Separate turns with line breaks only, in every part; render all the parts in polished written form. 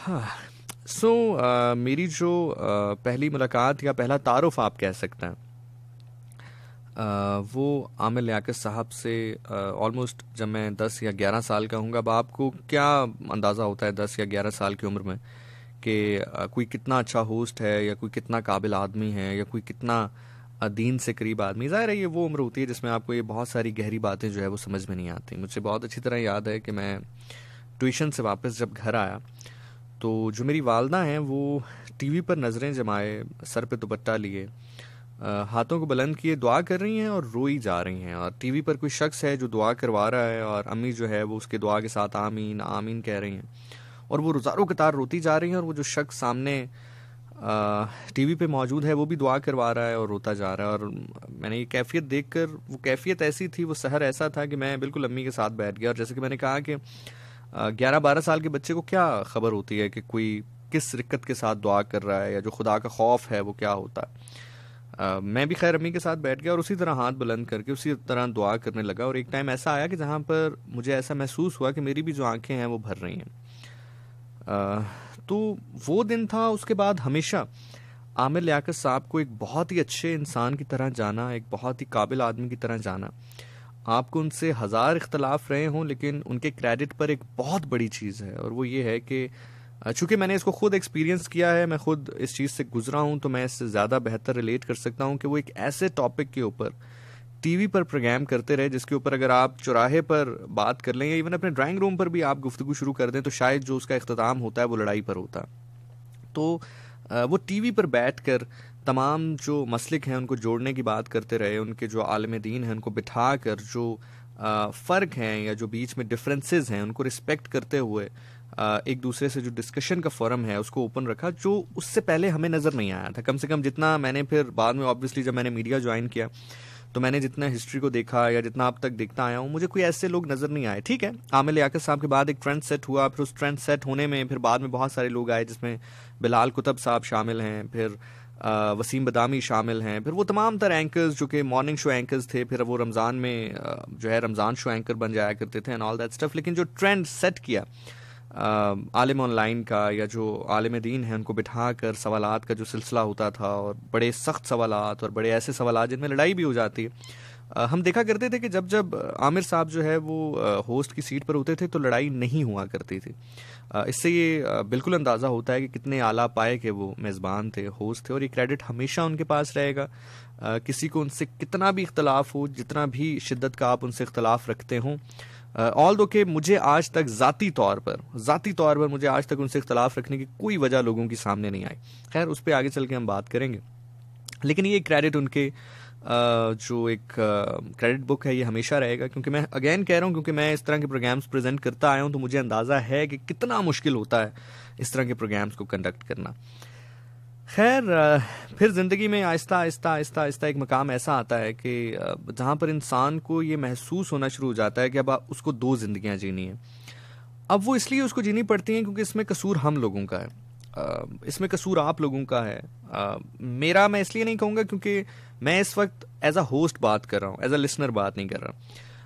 हाँ। मेरी जो पहली मुलाकात या पहला तारुफ आप कह सकते हैं, वो आमिर लियाकत साहब से ऑलमोस्ट जब मैं 10 या 11 साल का हूँगा। अब आपको क्या अंदाज़ा होता है 10 या 11 साल की उम्र में कि कोई कितना अच्छा होस्ट है, या कोई कितना काबिल आदमी है, या कोई कितना दीन से करीब आदमी। ज़ाहिर है ये वो उम्र होती है जिसमें आपको ये बहुत सारी गहरी बातें जो है वो समझ में नहीं आती। मुझे बहुत अच्छी तरह याद है कि मैं ट्यूशन से वापस जब घर आया तो जो मेरी वालदा हैं वो टीवी पर नज़रें जमाए, सर पे दुपट्टा लिए, हाथों को बुलंद किए दुआ कर रही हैं और रोई जा रही हैं। और टीवी पर कोई शख्स है जो दुआ करवा रहा है, और अम्मी जो है वो उसके दुआ के साथ आमीन आमीन कह रही हैं, और वो रोज़ारों कतार रोती जा रही हैं। और वो जो शख्स सामने टीवी पे मौजूद है वो भी दुआ करवा रहा है और रोता जा रहा है। और मैंने ये कैफियत देखकर, वो कैफियत ऐसी थी, वो सहर ऐसा था कि मैं बिल्कुल अम्मी के साथ बैठ गया। और जैसे कि मैंने कहा कि 11-12 साल के बच्चे को क्या खबर होती है कि कोई किस रिक्कत के साथ दुआ कर रहा है, या जो खुदा का खौफ है वो क्या होता है। मैं भी खैर अम्मी के साथ बैठ गया और उसी तरह हाथ बुलंद करके उसी तरह दुआ करने लगा। और एक टाइम ऐसा आया कि जहाँ पर मुझे ऐसा महसूस हुआ कि मेरी भी जो आंखें हैं वो भर रही हैं। तो वो दिन था। उसके बाद हमेशा आमिर लियाकत साहब को एक बहुत ही अच्छे इंसान की तरह जाना, एक बहुत ही काबिल आदमी की तरह जाना। आपको उनसे हज़ार इख्तलाफ रहे हों, लेकिन उनके क्रेडिट पर एक बहुत बड़ी चीज़ है, और वो ये है कि चूँकि मैंने इसको खुद एक्सपीरियंस किया है, मैं खुद इस चीज़ से गुजरा हूँ, तो मैं इससे ज़्यादा बेहतर रिलेट कर सकता हूँ कि वो एक ऐसे टॉपिक के ऊपर टीवी पर प्रोग्राम करते रहे जिसके ऊपर अगर आप चौराहे पर बात कर लें, या इवन अपने ड्राइंग रूम पर भी आप गुफ्तगू शुरू कर दें, तो शायद जो उसका इख्तिताम होता है वो लड़ाई पर होता। तो वो टीवी पर बैठकर तमाम जो मसलिक हैं उनको जोड़ने की बात करते रहे, उनके जो आलिम दीन हैं उनको बिठा कर जो फ़र्क हैं या जो बीच में डिफरेंसेस हैं उनको रिस्पेक्ट करते हुए एक दूसरे से जो डिस्कशन का फोरम है उसको ओपन रखा, जो उससे पहले हमें नज़र नहीं आया था। कम से कम जितना मैंने फिर बाद में ऑब्वियसली जब मैंने मीडिया ज्वाइन किया तो मैंने जितना हिस्ट्री को देखा या जितना अब तक देखता आया हूँ, मुझे कोई ऐसे लोग नज़र नहीं आए। ठीक है, आमिर लियाकत साहब के बाद एक ट्रेंड सेट हुआ, फिर उस ट्रेंड सेट होने में फिर बाद में बहुत सारे लोग आए जिसमें बिलाल कुतब साहब शामिल हैं, फिर वसीम बदामी शामिल हैं, फिर वो तमाम तर एंकर्स जो कि मॉर्निंग शो एंकर्स थे, फिर वो रमज़ान में जो है रमज़ान शो एंकर बन जाया करते थे एंड ऑल दैट स्टफ। लेकिन जो ट्रेंड सेट किया आलिम ऑनलाइन का या जो आलिम दीन है उनको बिठा कर सवालात का जो सिलसिला होता था, और बड़े सख्त सवालात और बड़े ऐसे सवालात जिनमें लड़ाई भी हो जाती है, हम देखा करते थे कि जब जब आमिर साहब जो है वो होस्ट की सीट पर होते थे तो लड़ाई नहीं हुआ करती थी। इससे ये बिल्कुल अंदाज़ा होता है कि कितने आला पाए के वो मेज़बान थे, होस्ट थे, और ये क्रेडिट हमेशा उनके पास रहेगा। किसी को उनसे कितना भी इख्तलाफ हो, जितना भी शिद्दत का आप उनसे इख्तलाफ रखते हों, ऑल दो कि मुझे आज तक ज़ाती तौर पर मुझे आज तक उनसे इख्तलाफ रखने की कोई वजह लोगों की सामने नहीं आई। खैर उस पर आगे चल के हम बात करेंगे, लेकिन ये क्रेडिट उनके जो एक क्रेडिट बुक है ये हमेशा रहेगा। क्योंकि मैं अगेन कह रहा हूँ, क्योंकि मैं इस तरह के प्रोग्राम्स प्रेजेंट करता आया हूँ, तो मुझे अंदाज़ा है कि कितना मुश्किल होता है इस तरह के प्रोग्राम्स को कंडक्ट करना। खैर फिर ज़िंदगी में आहिस्ता आहिस्ता आहिस्ता आहिस्ता एक मकाम ऐसा आता है कि जहाँ पर इंसान को ये महसूस होना शुरू हो जाता है कि अब उसको दो ज़िंदगियाँ जीनी है। अब वो इसलिए उसको जीनी पड़ती हैं क्योंकि इसमें कसूर हम लोगों का है, इसमें कसूर आप लोगों का है। मेरा मैं इसलिए नहीं कहूँगा क्योंकि मैं इस वक्त एज अ होस्ट बात कर रहा हूँ, एज अ लिसनर बात नहीं कर रहा।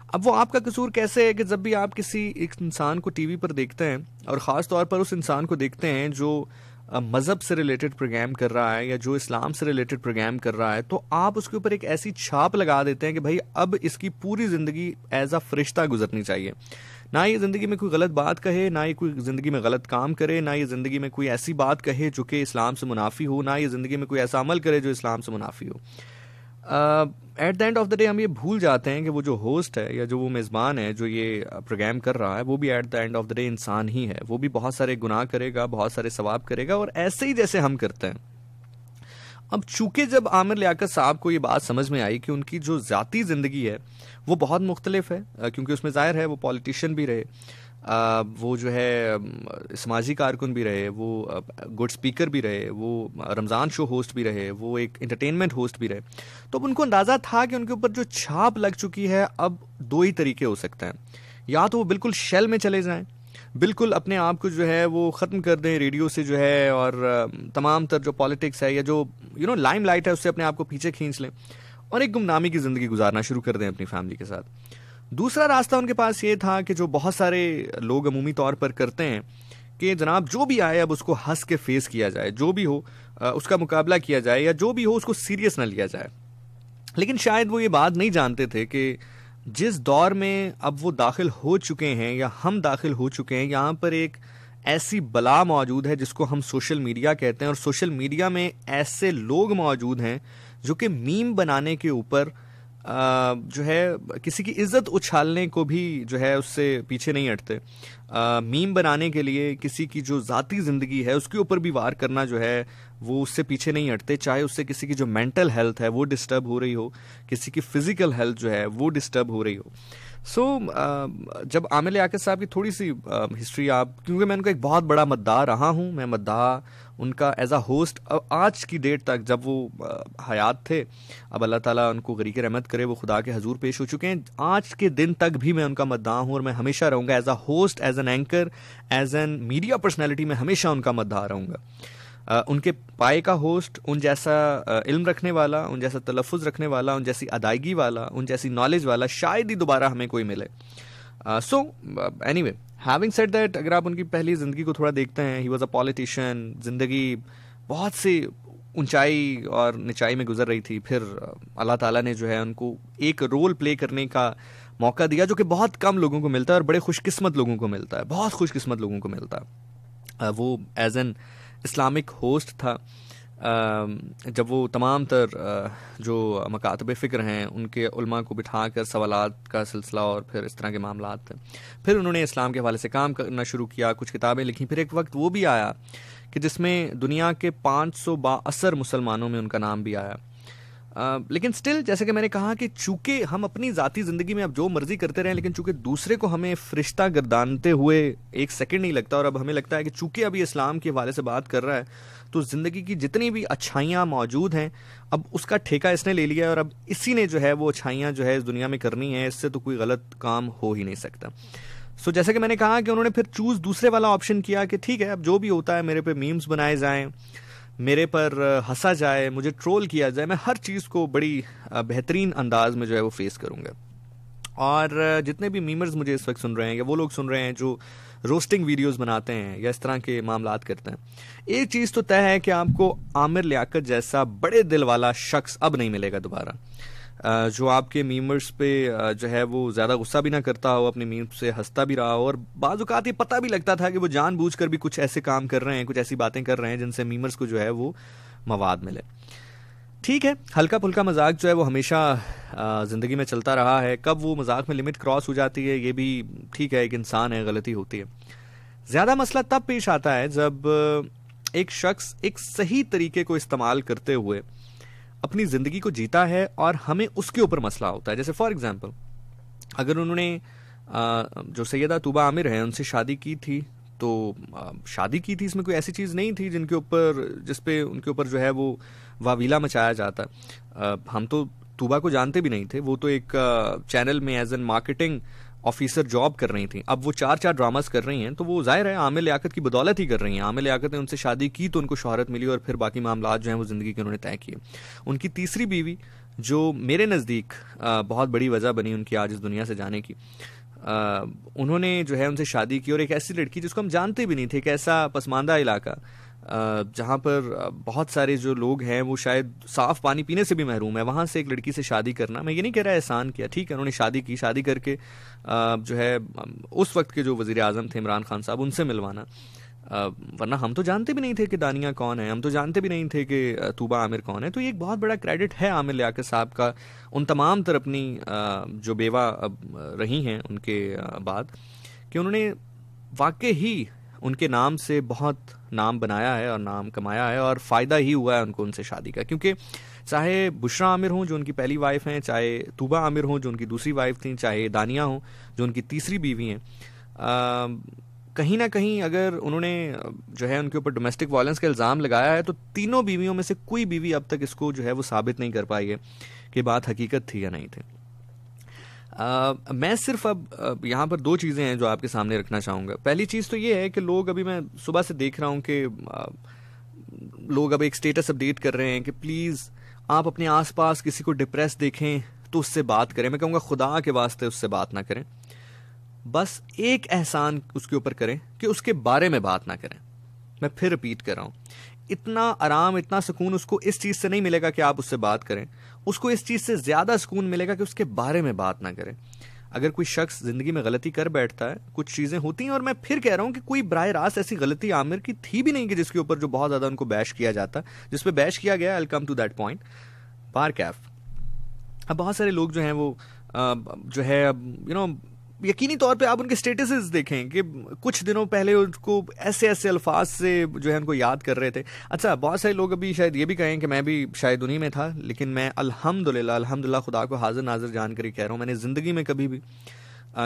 अब वो आपका कसूर कैसे है कि जब भी आप किसी एक इंसान को टीवी पर देखते हैं, और ख़ास तौर पर उस इंसान को देखते हैं जो मज़हब से रिलेटेड प्रोग्राम कर रहा है या जो इस्लाम से रिलेटेड प्रोग्राम कर रहा है, तो आप उसके ऊपर एक ऐसी छाप लगा देते हैं कि भाई अब इसकी पूरी ज़िंदगी एज अ फरिश्ता गुजरनी चाहिए। ना ये ज़िंदगी में कोई गलत बात कहे, ना ये कोई ज़िंदगी में गलत काम करे, ना ये ज़िंदगी में कोई ऐसी बात कहे जो कि इस्लाम से मुनाफी हो, ना ये ज़िंदगी में कोई ऐसा अमल करे जो इस्लाम से मुनाफी हो। At the end of the day हम ये भूल जाते हैं कि वो जो होस्ट है या जो वो मेज़बान है जो ये प्रोग्राम कर रहा है, वो भी at the end of the day इंसान ही है। वो भी बहुत सारे गुनाह करेगा, बहुत सारे सवाब करेगा, और ऐसे ही जैसे हम करते हैं। अब चूंकि जब आमिर लियाकत साहब को ये बात समझ में आई कि उनकी जो ज़ाती ज़िंदगी है वो बहुत मुख्तलिफ है, क्योंकि उसमें ज़ाहिर है वो पॉलिटिशियन भी रहे, वो जो है समाजी कारकुन भी रहे, वो गुड स्पीकर भी रहे, वो रमज़ान शो होस्ट भी रहे, वो एक इंटरटेनमेंट होस्ट भी रहे। तो अब उनको अंदाज़ा था कि उनके ऊपर जो छाप लग चुकी है, अब दो ही तरीके हो सकते हैं। या तो वो बिल्कुल शेल में चले जाएं, बिल्कुल अपने आप को जो है वो ख़त्म कर दें रेडियो से जो है, और तमाम तर जो पॉलिटिक्स है या जो लाइम लाइट है उससे अपने आप को पीछे खींच लें और एक गुमनामी की ज़िंदगी गुजारना शुरू कर दें अपनी फैमिली के साथ। दूसरा रास्ता उनके पास ये था कि जो बहुत सारे लोग अमूमी तौर पर करते हैं कि जनाब जो भी आए अब उसको हंस के फेस किया जाए, जो भी हो उसका मुकाबला किया जाए, या जो भी हो उसको सीरियस ना लिया जाए। लेकिन शायद वो ये बात नहीं जानते थे कि जिस दौर में अब वो दाखिल हो चुके हैं या हम दाखिल हो चुके हैं, यहाँ पर एक ऐसी बला मौजूद है जिसको हम सोशल मीडिया कहते हैं, और सोशल मीडिया में ऐसे लोग मौजूद हैं जो कि मीम बनाने के ऊपर जो है किसी की इज्जत उछालने को भी जो है उससे पीछे नहीं हटते। मीम बनाने के लिए किसी की जो ज़ाती ज़िंदगी है उसके ऊपर भी वार करना जो है वो उससे पीछे नहीं हटते, चाहे उससे किसी की जो मेंटल हेल्थ है वो डिस्टर्ब हो रही हो, किसी की फिजिकल हेल्थ जो है वो डिस्टर्ब हो रही हो। जब आमिर लियाकत साहब की थोड़ी सी हिस्ट्री आप, क्योंकि मैं उनका एक बहुत बड़ा मद्दाह रहा हूँ, मैं मद्दाह उनका एज अ होस्ट आज की डेट तक, जब वो हयात थे, अब अल्लाह ताला उनको गरीक रहमत करे, वो खुदा के हजूर पेश हो चुके हैं, आज के दिन तक भी मैं उनका मद्दाह हूँ और मैं हमेशा रहूँगा as a host, as an anchor, as an media personality, मैं हमेशा उनका मद्दाह रहूँगा। उनके पाए का होस्ट, उन जैसा इल्म रखने वाला, उन जैसा तलफ़ुज़ रखने वाला, उन जैसी अदायगी वाला, उन जैसी नॉलेज वाला शायद ही दोबारा हमें कोई मिले। So anyway, having said that, अगर आप उनकी पहली ज़िंदगी को थोड़ा देखते हैं, ही वॉज अ पॉलिटिशियन, ज़िंदगी बहुत सी ऊंचाई और निचाई में गुजर रही थी, फिर अल्लाह ताला ने जो है उनको एक रोल प्ले करने का मौका दिया जो कि बहुत कम लोगों को मिलता है और बड़े खुशकिस्मत लोगों को मिलता है, बहुत खुशकिस्मत लोगों को मिलता है। वो एज एन इस्लामिक होस्ट था। जब वो तमाम तर जो मकातब फ़िक्र हैं उनके उलमा को बिठा कर सवालात का सिलसिला और फिर इस तरह के मामलात थे, फिर उन्होंने इस्लाम के हवाले से काम करना शुरू किया, कुछ किताबें लिखी। फिर एक वक्त वो भी आया कि जिसमें दुनिया के 500 बाअसर मुसलमानों में उनका नाम भी आया। लेकिन स्टिल, जैसे कि मैंने कहा कि चूंकि हम अपनी ज़ाती ज़िंदगी में अब जो मर्जी करते रहें, लेकिन चूंकि दूसरे को हमें फरिश्ता गर्दानते हुए एक सेकंड नहीं लगता, और अब हमें लगता है कि चूंकि अभी इस्लाम के हवाले से बात कर रहा है तो ज़िंदगी की जितनी भी अच्छाइयाँ मौजूद हैं अब उसका ठेका इसने ले लिया है, और अब इसी ने जो है वो अच्छाइयाँ जो है इस दुनिया में करनी है, इससे तो कोई गलत काम हो ही नहीं सकता। सो जैसे कि मैंने कहा कि उन्होंने फिर चूज़ दूसरे वाला ऑप्शन किया कि ठीक है, अब जो भी होता है, मेरे पे मीम्स बनाए जाएँ, मेरे पर हंसा जाए, मुझे ट्रोल किया जाए, मैं हर चीज़ को बड़ी बेहतरीन अंदाज में जो है वो फेस करूँगा। और जितने भी मीमर्स मुझे इस वक्त सुन रहे हैं या वो लोग सुन रहे हैं जो रोस्टिंग वीडियोस बनाते हैं या इस तरह के मामलात करते हैं, एक चीज़ तो तय है कि आपको आमिर लियाकत जैसा बड़े दिल वाला शख्स अब नहीं मिलेगा दोबारा, जो आपके मीमर्स पे जो है वो ज़्यादा गुस्सा भी ना करता हो, अपने मीम्स से हंसता भी रहा हो, और बाज़ औक़ात ये पता भी लगता था कि वो जानबूझकर भी कुछ ऐसे काम कर रहे हैं, कुछ ऐसी बातें कर रहे हैं जिनसे मीमर्स को जो है वो मवाद मिले। ठीक है, हल्का फुल्का मजाक जो है वो हमेशा ज़िंदगी में चलता रहा है। कब वो मजाक में लिमिट क्रॉस हो जाती है ये भी ठीक है, एक इंसान है, गलती होती है। ज़्यादा मसला तब पेश आता है जब एक शख्स एक सही तरीके को इस्तेमाल करते हुए अपनी ज़िंदगी को जीता है और हमें उसके ऊपर मसला होता है। जैसे फॉर एग्जांपल, अगर उन्होंने जो सैयदा तूबा आमिर हैं उनसे शादी की थी, तो शादी की थी, इसमें कोई ऐसी चीज़ नहीं थी जिस पे उनके ऊपर जो है वो वावीला मचाया जाता। हम तो तूबा को जानते भी नहीं थे, वो तो एक चैनल में as an marketing officer job कर रही थी। अब वो 4 ड्रामास कर रही हैं, तो वो जाहिर है आमिर लियाकत की बदौलत ही कर रही हैं। आमिर लियाकत ने उनसे शादी की तो उनको शोहरत मिली और फिर बाकी मामलात जो हैं वो ज़िंदगी के उन्होंने तय किए। उनकी तीसरी बीवी, जो मेरे नज़दीक बहुत बड़ी वजह बनी उनकी आज इस दुनिया से जाने की, उन्होंने जो है उनसे शादी की, और एक ऐसी लड़की जिसको हम जानते भी नहीं थे, एक ऐसा पसमानदा इलाका जहाँ पर बहुत सारे जो लोग हैं वो शायद साफ़ पानी पीने से भी महरूम है, वहाँ से एक लड़की से शादी करना, मैं ये नहीं कह रहा एहसान किया, ठीक है, उन्होंने शादी की, शादी करके जो है उस वक्त के जो वज़ीर आज़म थे इमरान खान साहब, उनसे मिलवाना, वरना हम तो जानते भी नहीं थे कि दानिया कौन है, हम तो जानते भी नहीं थे कि तूबा आमिर कौन है। तो ये एक बहुत बड़ा क्रेडिट है आमिर लियाकत साहब का उन तमाम तर अपनी जो बेवा रही हैं उनके बाद, कि उन्होंने वाकई ही उनके नाम से बहुत नाम बनाया है और नाम कमाया है, और फ़ायदा ही हुआ है उनको उनसे शादी का। क्योंकि चाहे बुशरा आमिर हों जो उनकी पहली वाइफ हैं, चाहे तूबा आमिर हों जो उनकी दूसरी वाइफ थी, चाहे दानिया हों जो उनकी तीसरी बीवी हैं, कहीं ना कहीं अगर उन्होंने जो है उनके ऊपर डोमेस्टिक वायलेंस का इल्ज़ाम लगाया है, तो तीनों बीवियों में से कोई बीवी अब तक इसको जो है वो साबित नहीं कर पाई है कि बात हकीकत थी या नहीं थी। मैं सिर्फ अब यहाँ पर 2 चीज़ें हैं जो आपके सामने रखना चाहूँगा। पहली चीज़ तो ये है कि लोग, अभी मैं सुबह से देख रहा हूँ कि लोग अब एक स्टेटस अपडेट कर रहे हैं कि प्लीज़ आप अपने आसपास किसी को डिप्रेस देखें तो उससे बात करें। मैं कहूँगा खुदा के वास्ते उससे बात ना करें। बस एक एहसान उसके ऊपर करें कि उसके बारे में बात ना करें। मैं फिर रिपीट कर रहा हूं, इतना आराम, इतना सुकून उसको इस चीज से नहीं मिलेगा कि आप उससे बात करें, उसको इस चीज से ज्यादा सुकून मिलेगा कि उसके बारे में बात ना करें। अगर कोई शख्स जिंदगी में गलती कर बैठता है, कुछ चीजें होती हैं, और मैं फिर कह रहा हूं कि कोई बराह रास्त ऐसी गलती आमिर की थी भी नहीं कि जिसके ऊपर जो बहुत ज्यादा उनको बैश किया जाता, जिस पे बैश किया गया। आई कम टू दैट पॉइंट। बार कैफ, अब बहुत सारे लोग जो हैं वो जो है यकीनी तौर पे आप उनके स्टेटसेस देखें कि कुछ दिनों पहले उनको ऐसे ऐसे अल्फाज से जो है उनको याद कर रहे थे। अच्छा, बहुत सारे लोग अभी शायद ये भी कहें कि मैं भी शायद उन्हीं में था, लेकिन मैं अल्हम्दुलिल्लाह खुदा को हाजिर नाजिर जानकर ही कह रहा हूँ, मैंने ज़िंदगी में कभी भी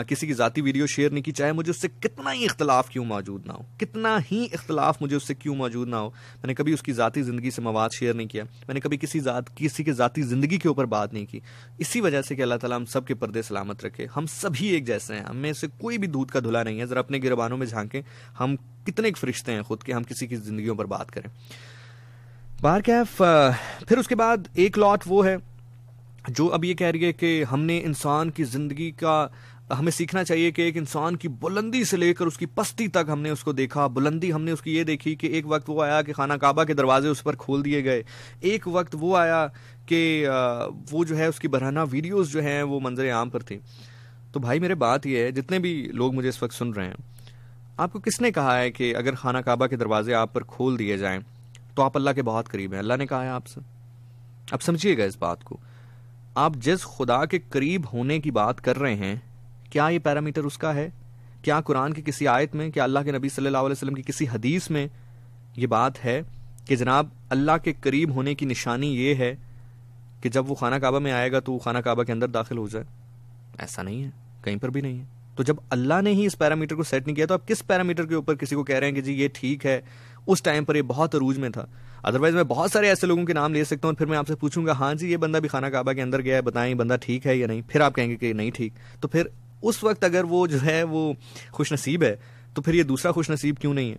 किसी की ज़ाती वीडियो शेयर नहीं की, चाहे मुझे उससे कितना ही इख्तलाफ क्यों मौजूद ना हो, कितना ही इख्तलाफ मुझे उससे क्यों मौजूद ना हो। मैंने कभी उसकी ज़ाती ज़िंदगी से मवाद शेयर नहीं किया, मैंने कभी किसी के ज़ाती ज़िंदगी के ऊपर बात नहीं की, इसी वजह से कि अल्लाह ताला हम सब के पर्दे सलामत रखे। हम सभी एक जैसे हैं, हम में से कोई भी दूध का धुला नहीं है। ज़रा अपने गिरबानों में झांकें, हम कितने फरिश्ते हैं खुद के, हम किसी की ज़िंदगियों पर बात करें। बार कैफ, फिर उसके बाद एक लॉट वो है जो अब ये कह रही है कि हमने इंसान की ज़िंदगी का, हमें सीखना चाहिए कि एक इंसान की बुलंदी से लेकर उसकी पस्ती तक हमने उसको देखा। बुलंदी हमने उसकी ये देखी कि एक वक्त वो आया कि खाना काबा के दरवाजे उस पर खोल दिए गए, एक वक्त वो आया कि वो जो है उसकी बरहना वीडियोस जो हैं वो मंजर आम पर थी। तो भाई मेरे बात ये है, जितने भी लोग मुझे इस वक्त सुन रहे हैं, आपको किसने कहा है कि अगर खाना काबा के दरवाजे आप पर खोल दिए जाएं तो आप अल्लाह के बहुत करीब हैं? अल्लाह ने कहा है आपसे। अब समझिएगा इस बात को, आप जिस खुदा के करीब होने की बात कर रहे हैं, क्या ये पैरामीटर उसका है? क्या कुरान की किसी आयत में, क्या अल्लाह के नबी सल्लल्लाहु अलैहि वसल्लम की किसी हदीस में ये बात है कि जनाब अल्लाह के करीब होने की निशानी ये है कि जब वो खाना काबा में आएगा तो वो खाना काबा के अंदर दाखिल हो जाए? ऐसा नहीं है, कहीं पर भी नहीं है। तो जब अल्लाह ने ही इस पैरामीटर को सेट नहीं किया, तो आप किस पैरामीटर के ऊपर किसी को कह रहे हैं कि जी ये ठीक है? उस टाइम पर ये बहुत अरूज में था। अदरवाइज मैं बहुत सारे ऐसे लोगों के नाम ले सकता हूँ, फिर मैं आपसे पूछूंगा हाँ जी ये बंदा भी खाना काबा के अंदर गया है, बताएं बंदा ठीक है या नहीं, फिर आप कहेंगे कि नहीं ठीक। तो फिर उस वक्त अगर वो जो है वो खुशनसीब है, तो फिर ये दूसरा खुशनसीब क्यों नहीं है?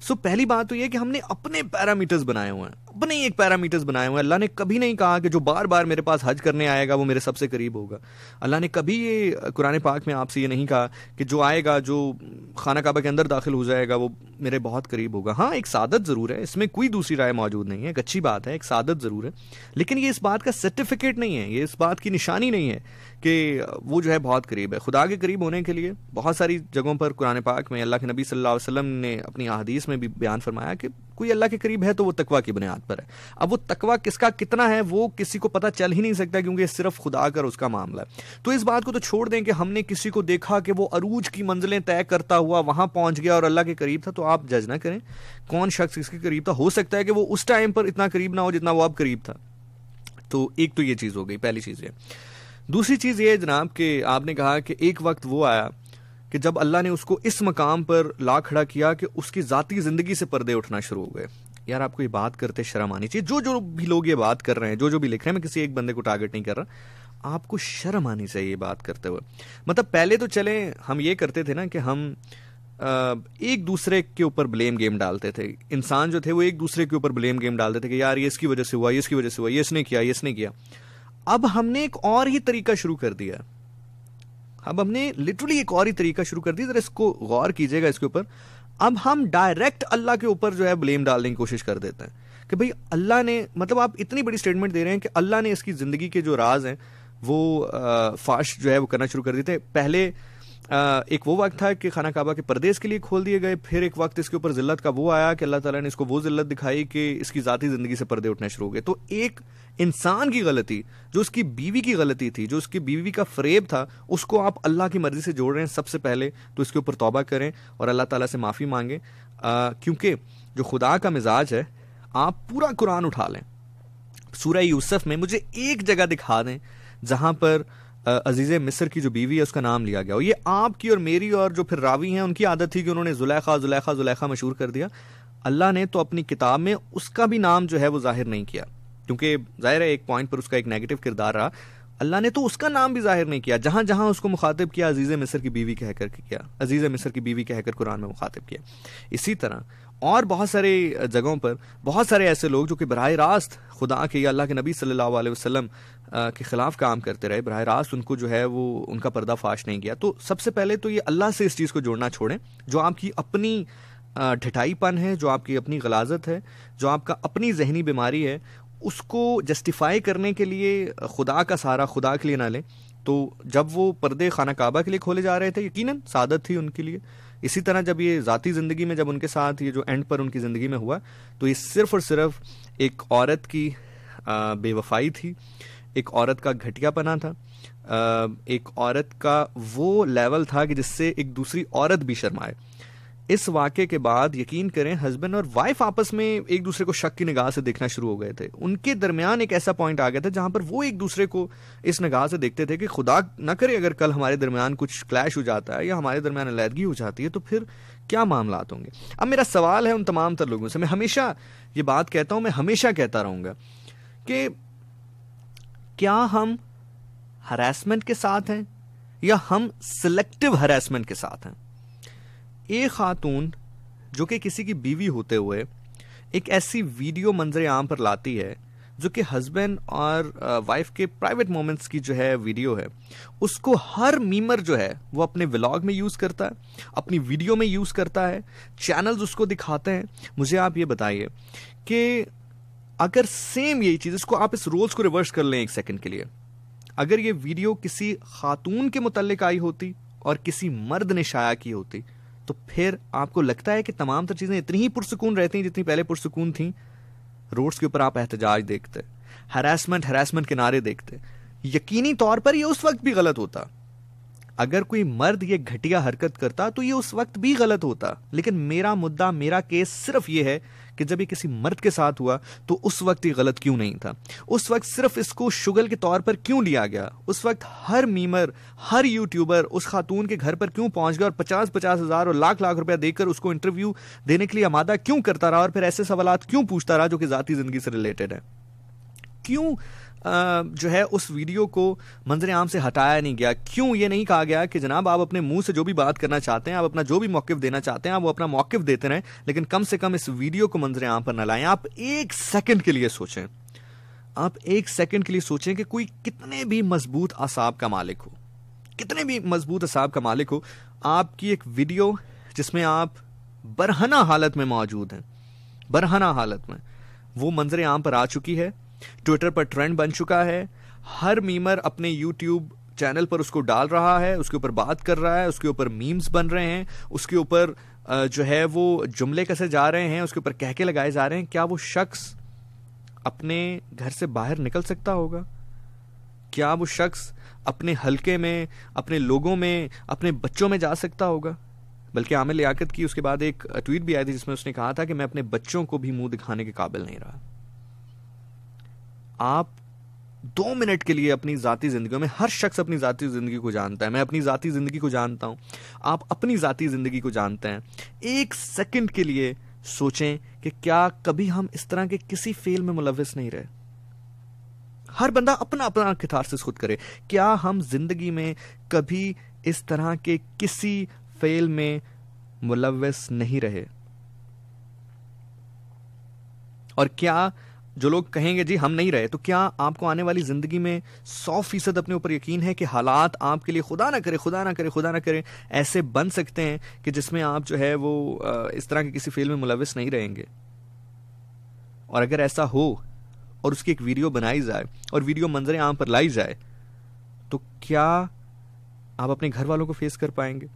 सो पहली बात तो ये कि हमने अपने पैरामीटर्स बनाए हुए हैं, अपने एक पैरामीटर्स बनाए हुए हैं। अल्लाह ने कभी नहीं कहा कि जो बार बार मेरे पास हज करने आएगा वो मेरे सबसे करीब होगा। अल्लाह ने कभी ये कुरान पाक में आपसे ये नहीं कहा कि जो आएगा, जो खाना काबा के अंदर दाखिल हो जाएगा वो मेरे बहुत करीब होगा। हाँ, एक सादत ज़रूर है, इसमें कोई दूसरी राय मौजूद नहीं है, एक अच्छी बात है, एक सादत ज़रूर है, लेकिन ये इस बात का सर्टिफिकेट नहीं है, ये इस बात की निशानी नहीं है कि वो जो है बहुत करीब है। खुदा के करीब होने के लिए बहुत सारी जगहों पर कुरान पाक में अल्लाह के नबी सल्लल्लाहु अलैहि वसल्लम ने अपनी अहादीस में भी बयान फरमाया कि कोई अल्लाह के करीब है तो वो तकवा की बुनियाद पर है। अब वो तकवा किसका कितना है वो किसी को पता चल ही नहीं सकता, क्योंकि सिर्फ खुदा का उसका मामला है। तो इस बात को तो छोड़ दें कि हमने किसी को देखा कि वो अरूज की मंजिलें तय करता हुआ वहां पहुंच गया और अल्लाह के करीब था, तो आप जज ना करें कौन शख्स इसके करीब था। हो सकता है कि वो उस टाइम पर इतना करीब ना हो जितना वो अब करीब था। तो एक तो ये चीज़ हो गई, पहली चीज़ ये। दूसरी चीज़ ये जनाब कि आपने कहा कि एक वक्त वो आया कि जब अल्लाह ने उसको इस मकाम पर ला खड़ा किया कि उसकी ज़ाती ज़िंदगी से पर्दे उठना शुरू हो गए। यार आपको ये बात करते शर्म आनी चाहिए, जो भी लोग ये बात कर रहे हैं, जो भी लिख रहे हैं, मैं किसी एक बंदे को टारगेट नहीं कर रहा, आपको शर्म आनी चाहिए ये बात करते हुए। मतलब पहले तो चले हम ये करते थे ना कि हम एक दूसरे के ऊपर ब्लेम गेम डालते थे। इंसान जो थे वो एक दूसरे के ऊपर ब्लेम गेम डालते थे कि यार ये इसकी वजह से हुआ, ये इसकी वजह से हुआ, ये इसने किया, ये इसने किया। अब हमने एक और ही तरीका शुरू कर दिया, अब हमने लिटरली एक और ही तरीका शुरू कर दिया। जरा इसको गौर कीजिएगा इसके ऊपर। अब हम डायरेक्ट अल्लाह के ऊपर जो है ब्लेम डालने की कोशिश कर देते हैं कि भाई अल्लाह ने, मतलब आप इतनी बड़ी स्टेटमेंट दे रहे हैं कि अल्लाह ने इसकी ज़िंदगी के जो राज हैं वो फाश जो है वो करना शुरू कर देते। पहले एक वो वक्त था कि खाना काबा के पर्दे इसके लिए खोल दिए गए, फिर एक वक्त इसके ऊपर जिल्लत का वो आया कि अल्लाह ताला ने इसको वो जिल्लत दिखाई कि इसकी ज़ाती ज़िंदगी से पर्दे उठने शुरू हो गए। तो एक इंसान की गलती, जो उसकी बीवी की गलती थी, जो उसकी बीवी का फरेब था, उसको आप अल्लाह की मर्जी से जोड़ रहे हैं। सबसे पहले तो इसके ऊपर तौबा करें और अल्लाह ताला से माफ़ी मांगें, क्योंकि जो खुदा का मिजाज है, आप पूरा कुरान उठा लें, सूरह यूसुफ में मुझे एक जगह दिखा दें जहाँ पर अजीज़ मिस्र की जो बीवी है उसका नाम लिया गया हो। ये आपकी और मेरी और जो फिर रावी हैं उनकी आदत थी कि उन्होंने जुलेखा जुलेखा जुलेखा मशहूर कर दिया। अल्लाह ने तो अपनी किताब में उसका भी नाम जो है वो जाहिर नहीं किया, क्योंकि जाहिर है एक पॉइंट पर उसका एक नेगेटिव किरदार रहा। अल्लाह ने तो उसका नाम भी जाहिर नहीं किया, जहां जहां उसको मुखातिब किया अजीज़ मिस्र की बीवी कहकर किया, अजीज़ मिस्र की बीवी कहकर कुरान में मुखातिब किया। इसी तरह और बहुत सारे जगहों पर बहुत सारे ऐसे लोग जो कि बराह रास्त खुदा के या अल्लाह के नबी सल्लल्लाहु अलैहि वसल्लम के ख़िलाफ़ काम करते रहे, बराह रास्त उनको जो है वो उनका पर्दाफाश नहीं किया, तो सबसे पहले तो ये अल्लाह से इस चीज़ को जोड़ना छोड़ें। जो आपकी अपनी ढिठाईपन है, जो आपकी अपनी गलाजत है, जो आपका अपनी जहनी बीमारी है, उसको जस्टिफाई करने के लिए खुदा का सहारा खुदा के लिए ना लें। तो जब वो पर्दे खाना काबा के लिए खोले जा रहे थे, यकीनन सादत थी उनके लिए। इसी तरह जब ये ज़ाती ज़िंदगी में, जब उनके साथ ये जो एंड पर उनकी ज़िंदगी में हुआ, तो ये सिर्फ़ और सिर्फ एक औरत की बेवफाई थी, एक औरत का घटियापना था, एक औरत का वो लेवल था कि जिससे एक दूसरी औरत भी शर्माए। इस वाक़े के बाद यकीन करें हस्बैंड और वाइफ आपस में एक दूसरे को शक की निगाह से देखना शुरू हो गए थे। उनके दरमियान एक ऐसा पॉइंट आ गया था जहां पर वो एक दूसरे को इस निगाह से देखते थे कि खुदा ना करे अगर कल हमारे दरमियान कुछ क्लैश हो जाता है या हमारे दरमियान अलहदगी हो जाती है तो फिर क्या मामलात होंगे। अब मेरा सवाल है उन तमाम तर लोगों से, मैं हमेशा ये बात कहता हूं, मैं हमेशा कहता रहूंगा कि क्या हम हरासमेंट के साथ हैं या हम सिलेक्टिव हरासमेंट के साथ हैं। एक खातून जो कि किसी की बीवी होते हुए एक ऐसी वीडियो मंजर आम पर लाती है जो कि हस्बैंड और वाइफ के प्राइवेट मोमेंट्स की जो है वीडियो है, उसको हर मीमर जो है वो अपने व्लॉग में यूज़ करता है, अपनी वीडियो में यूज़ करता है, चैनल्स उसको दिखाते हैं। मुझे आप ये बताइए कि अगर सेम यही चीज़, इसको आप इस रोल्स को रिवर्स कर लें एक सेकंड के लिए, अगर ये वीडियो किसी खातून के मुतल्लिक आई होती और किसी मर्द ने शाया की होती, तो फिर आपको लगता है कि तमाम तर चीज़ें इतनी ही पुरसुकून रहती हैं जितनी पहले पुरसुकून थी। रोड्स के ऊपर आप एहतजाज देखते, हरासमेंट के नारे देखते, यकीनी तौर पर ये उस वक्त भी गलत होता। अगर कोई मर्द ये घटिया हरकत करता तो ये उस वक्त भी गलत होता। लेकिन मेरा मुद्दा, मेरा केस सिर्फ ये है कि जब ये किसी मर्द के साथ हुआ तो उस वक्त ये गलत क्यों नहीं था, उस वक्त सिर्फ इसको शुगल के तौर पर क्यों लिया गया, उस वक्त हर मीमर, हर यूट्यूबर उस खातून के घर पर क्यों पहुंच गया और 50-50 हज़ार और लाख लाख रुपया देकर उसको इंटरव्यू देने के लिए आमादा क्यों करता रहा और फिर ऐसे सवालात क्यों पूछता रहा जो कि ज़ाती ज़िंदगी से रिलेटेड है। क्यों जो है उस वीडियो को मंजर आम से हटाया नहीं गया, क्यों ये नहीं कहा गया कि जनाब आप अपने मुंह से जो भी बात करना चाहते हैं, आप अपना जो भी मौक़िफ़ देना चाहते हैं, आप वो अपना मौक़िफ़ देते रहें, लेकिन कम से कम इस वीडियो को मंजर आम पर न लाएं। आप एक सेकंड के लिए सोचें, आप एक सेकंड के लिए सोचें कि कोई कितने भी मजबूत असाब का मालिक हो, कितने भी मजबूत असाब का मालिक हो, आपकी एक वीडियो जिसमें आप बरहना हालत में मौजूद हैं, बरहना हालत में, वो मंजर आम पर आ चुकी है, ट्विटर पर ट्रेंड बन चुका है, हर मीमर अपने यूट्यूब चैनल पर उसको डाल रहा है, उसके ऊपर बात कर रहा है, उसके ऊपर मीम्स बन रहे हैं, उसके ऊपर जो है वो जुमले कसे जा रहे हैं, उसके ऊपर कहके लगाए जा रहे हैं। क्या वो शख्स अपने घर से बाहर निकल सकता होगा? क्या वो शख्स अपने हलके में, अपने लोगों में, अपने बच्चों में जा सकता होगा? बल्कि आमिर लियाकत की उसके बाद एक ट्वीट भी आई थी जिसमें उसने कहा था कि मैं अपने बच्चों को भी मुंह दिखाने के काबिल नहीं रहा। आप 2 मिनट के लिए अपनी ज़ाती ज़िंदगी में, हर शख्स अपनी ज़ाती ज़िंदगी को जानता है, मैं अपनी ज़ाती ज़िंदगी को जानता हूं, आप अपनी ज़ाती ज़िंदगी को जानते हैं। एक सेकंड के लिए सोचें कि क्या कभी हम इस तरह के किसी फेल में मुलव्वस नहीं रहे। हर बंदा अपना अपना कैथारसिस खुद करे। क्या हम जिंदगी में कभी इस तरह के किसी फेल में मुलव्वस नहीं रहे? और क्या जो लोग कहेंगे जी हम नहीं रहे, तो क्या आपको आने वाली जिंदगी में 100% अपने ऊपर यकीन है कि हालात आपके लिए खुदा ना करे, खुदा ना करे, खुदा ना करे ऐसे बन सकते हैं कि जिसमें आप जो है वो इस तरह के किसी फेल में मुलव्वस नहीं रहेंगे? और अगर ऐसा हो और उसकी एक वीडियो बनाई जाए और वीडियो मंजर आम पर लाई जाए, तो क्या आप अपने घर वालों को फेस कर पाएंगे?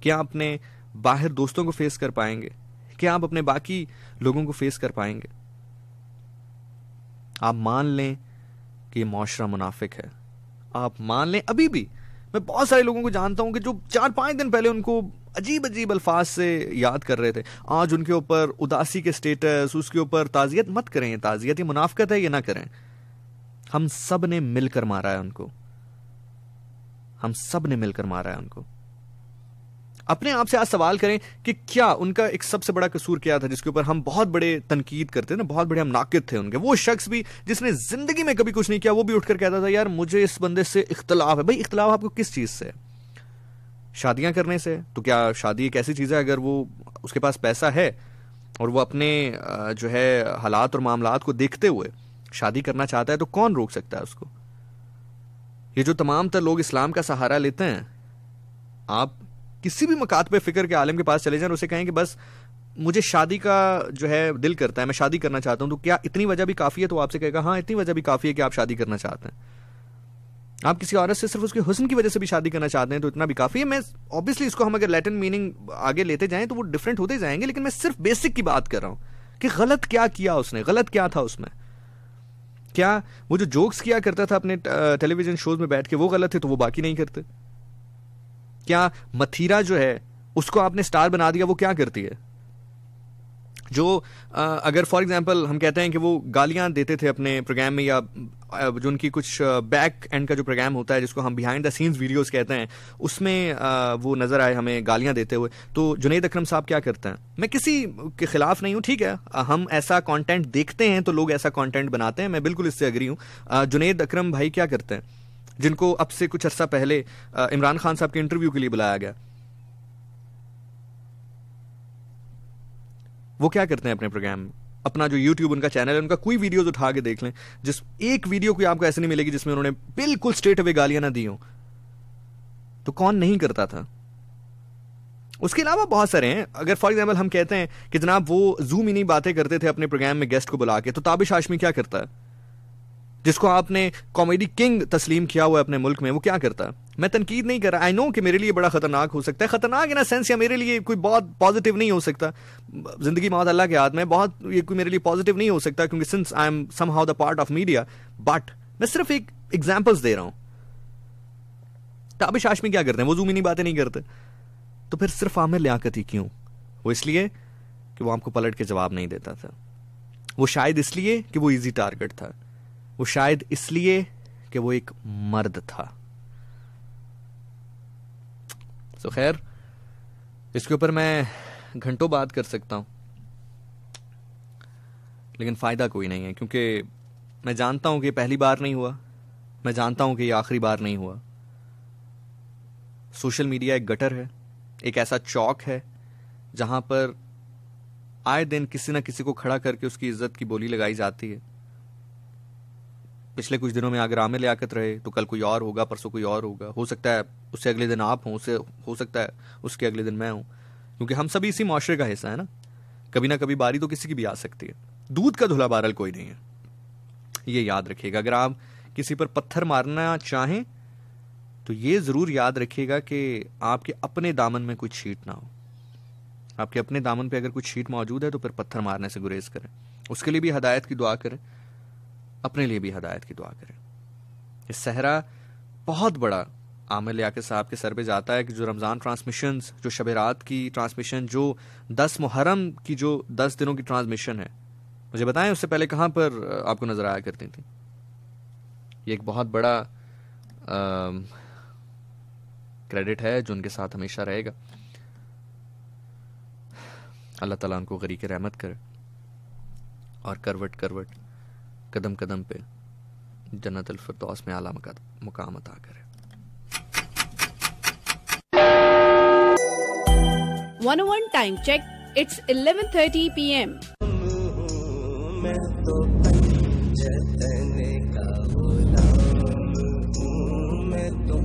क्या अपने बाहर दोस्तों को फेस कर पाएंगे? क्या आप अपने बाकी लोगों को फेस कर पाएंगे? आप मान लें कि ये मुआशरा मुनाफिक है, आप मान लें, अभी भी मैं बहुत सारे लोगों को जानता हूं कि जो 4-5 दिन पहले उनको अजीब अजीब अल्फाज से याद कर रहे थे, आज उनके ऊपर उदासी के स्टेटस, उसके ऊपर ताज़ियत मत करें, ये ताज़ियत, ये मुनाफिकत है, ये ना करें। हम सब ने मिलकर मारा है उनको, हम सब ने मिलकर मारा है उनको। अपने आप से आज सवाल करें कि क्या उनका एक सबसे बड़ा कसूर क्या था जिसके ऊपर हम बहुत बड़े तनकीद करते ना, बहुत बड़े हम नाकिद थे उनके। वो शख्स भी जिसने जिंदगी में कभी कुछ नहीं किया, वो भी उठकर कहता था यार मुझे इस बंदे से इख्तलाफ है। भाई इख्तलाफ आपको किस चीज से? शादियां करने से? तो क्या शादी एक ऐसी चीज है अगर वो उसके पास पैसा है और वो अपने जो है हालात और मामलात को देखते हुए शादी करना चाहता है तो कौन रोक सकता है उसको? ये जो तमाम तर लोग इस्लाम का सहारा लेते हैं, आप किसी भी मकात पे फिक्र के आलिम के पास चले जाएं और उसे कहें कि बस मुझे शादी का जो है दिल करता है, मैं शादी करना चाहता हूं, तो क्या इतनी वजह भी काफ़ी है? तो आपसे कहेगा हाँ, इतनी वजह भी काफ़ी है कि आप शादी करना चाहते हैं। आप किसी औरत से सिर्फ उसके हुस्न की वजह से भी शादी करना चाहते हैं तो इतना भी काफ़ी है। मैं ऑब्वियसली इसको हम अगर लैटिन मीनिंग आगे लेते जाएं तो वो डिफरेंट होते जाएंगे, लेकिन मैं सिर्फ बेसिक की बात कर रहा हूं कि गलत क्या किया उसने, गलत क्या था उसमें। क्या वो जो जोक्स किया करता था अपने टेलीविजन शोज में बैठ के वो गलत थे तो वो बाकी नहीं करते? क्या मथीरा जो है उसको आपने स्टार बना दिया, वो क्या करती है? जो अगर फॉर एग्जांपल हम कहते हैं कि वो गालियां देते थे अपने प्रोग्राम में, या जो उनकी कुछ बैक एंड का जो प्रोग्राम होता है जिसको हम बिहाइंड द सीन्स वीडियोस कहते हैं, उसमें वो नजर आए हमें गालियां देते हुए, तो जुनैद अकरम साहब क्या करते हैं? मैं किसी के खिलाफ नहीं हूं, ठीक है, हम ऐसा कंटेंट देखते हैं तो लोग ऐसा कंटेंट बनाते हैं, मैं बिल्कुल इससे एग्री हूं। जुनैद अकरम भाई क्या करते हैं, जिनको अब से कुछ अर्सा पहले इमरान खान साहब के इंटरव्यू के लिए बुलाया गया, वो क्या करते हैं अपने प्रोग्राम में? अपना जो यूट्यूब उनका चैनल है, उनका कोई वीडियोस उठा के देख लें, जिस एक वीडियो कोई आपको ऐसे नहीं मिलेगी जिसमें उन्होंने बिल्कुल स्ट्रेट अवे गालियां ना दी हो। तो कौन नहीं करता था? उसके अलावा बहुत सारे हैं। अगर फॉर एग्जाम्पल हम कहते हैं कि जनाब वो जूम ही नहीं बातें करते थे अपने प्रोग्राम में गेस्ट को बुला के, तो ताबिश हाशमी क्या करता है, जिसको आपने कॉमेडी किंग तस्लीम किया हुआ है अपने मुल्क में, वो क्या करता है? मैं तनकीद नहीं कर रहा, आई नो कि मेरे लिए बड़ा खतरनाक हो सकता है, खतरनाक इन अ सेंस, या मेरे लिए कोई बहुत पॉजिटिव नहीं हो सकता, जिंदगी मौत अल्लाह के हाथ में, बहुत ये कोई मेरे लिए पॉजिटिव नहीं हो सकता क्योंकि since I am somehow the part of media, but मैं सिर्फ एक एग्जांपल्स दे रहा हूं। ताबिश हाशमी क्या करते हैं? वो जूमी नहीं बातें नहीं करते, तो फिर सिर्फ आमिर लियाकत ही क्यों? वो इसलिए कि वो आपको पलट के जवाब नहीं देता था, वो शायद इसलिए कि वो इजी टारगेट था, वो शायद इसलिए कि वो एक मर्द था। तो खैर, इसके ऊपर मैं घंटों बात कर सकता हूं, लेकिन फायदा कोई नहीं है, क्योंकि मैं जानता हूं कि पहली बार नहीं हुआ, मैं जानता हूं कि ये आखिरी बार नहीं हुआ। सोशल मीडिया एक गटर है, एक ऐसा चौक है जहां पर आए दिन किसी ना किसी को खड़ा करके उसकी इज्जत की बोली लगाई जाती है। पिछले कुछ दिनों में अगर आमिर लियाकत रहे तो कल कोई और होगा, परसों कोई और होगा, हो सकता है उससे अगले दिन आप हों, उससे हो सकता है उसके अगले दिन मैं हूं, क्योंकि हम सभी इसी माशरे का हिस्सा है ना। कभी ना कभी बारी तो किसी की भी आ सकती है, दूध का धुला बारल कोई नहीं है, ये याद रखिएगा। अगर आप किसी पर पत्थर मारना चाहें तो ये जरूर याद रखिएगा कि आपके अपने दामन में कुछ छींट ना हो। आपके अपने दामन पे अगर कुछ छींट मौजूद है तो फिर पत्थर मारने से गुरेज करें, उसके लिए भी हदायत की दुआ करें, अपने लिए भी हदायत की दुआ करें। ये सहरा बहुत बड़ा आमिर लियाकत साहब के सर पे जाता है कि जो रमज़ान ट्रांसमिशंस, जो शब रात की ट्रांसमिशन, जो 10 मुहर्रम की जो 10 दिनों की ट्रांसमिशन है, मुझे बताएं उससे पहले कहाँ पर आपको नजर आया करती थी? ये एक बहुत बड़ा क्रेडिट है जो उनके साथ हमेशा रहेगा। अल्लाह ताला उनको गरीक रहमत करे और करवट करवट, कदम कदम पे जन्नतुल फिरदौस में आला मुकाम अता करे।
101 टाइम चेक, इट्स 11:30 PM।
मैं तो पंजतन का गुलाम हूँ, मैं तो